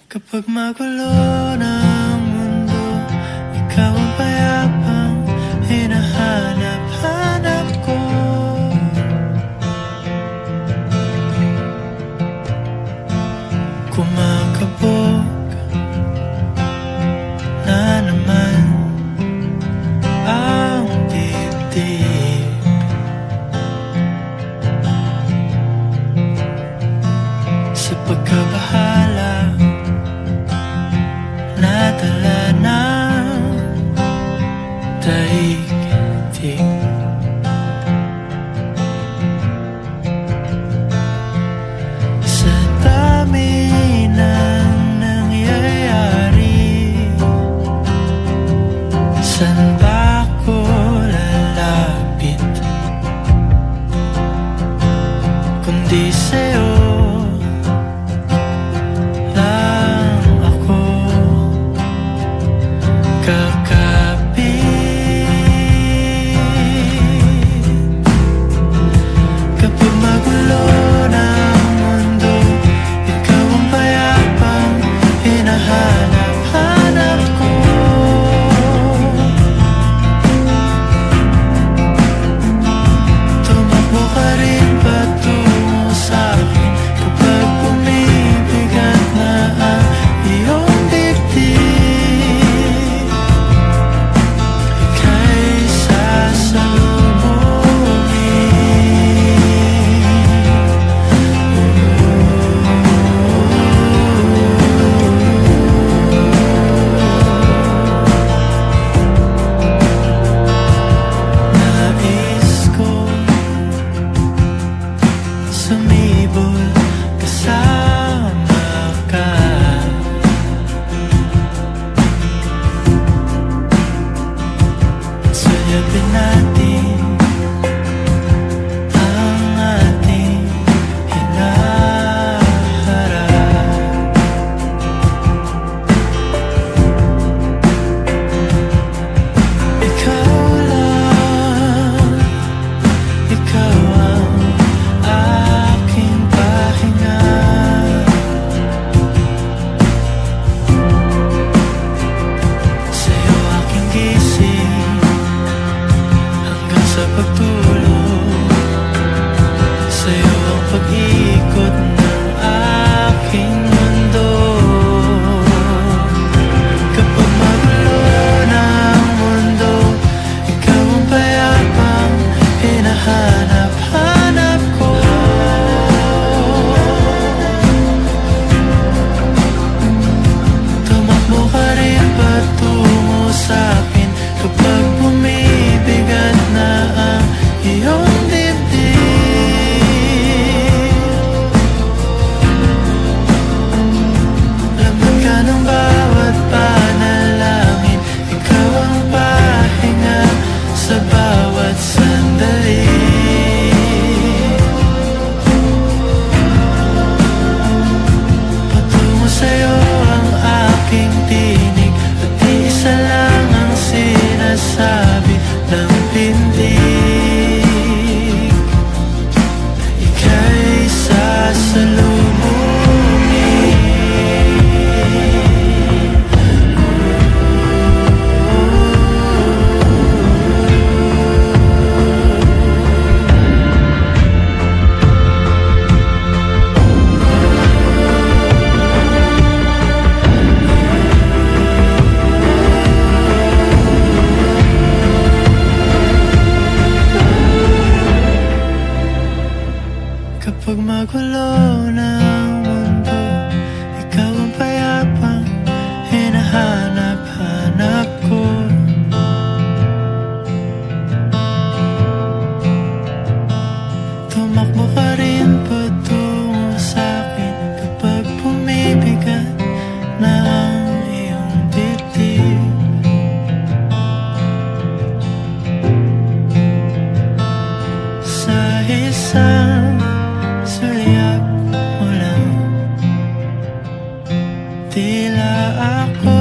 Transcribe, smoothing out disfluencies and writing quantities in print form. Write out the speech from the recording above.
Kapag magulo ng mundo, ikaw ang payapang hinahanap-hanap ko. Kumakabog na naman ang dibdib. Sa pagkabahala nadala ng daigdig. Sa dami ng nangyayari, saan ba ako lalapit kundi sa'yo? Kapag magulo ng mundo, ikaw ang payapang hinahanap-hanap ko. Tumakbo ka rin patungo sa'kin kapag bumibigat na ang iyong dibdib. Sumibol kasama ka, sayapin natin ang ating hinaharap. Ikaw lang, ikaw ang aking pahinga. Sa'yo aking gising hanggang sa pagtulog. Sa'yo ang pag-ikot ng aking mundo. Kapag magulo ng mundo, ikaw ang payapang hinahanap-hanap ko. Tumakbo ka rin patungo sa'kin kapag bumibigat na ang iyong dibdib. Laman ka ng bawat panalangin, ikaw ang pahinga sa bawat sandali. Patungo sa'yo ang aking tinig, at isa lang ang sinasabi ng pindig. Ika'y sasalubungin. Kapag magulo ng mundo, ikaw ang payapang hinahanap-hanap ko. Tumakbo ka rin patungo sa'kin kapag bumibigat na ang iyong dibdib. Sa isang sulyap mo lang, tila ako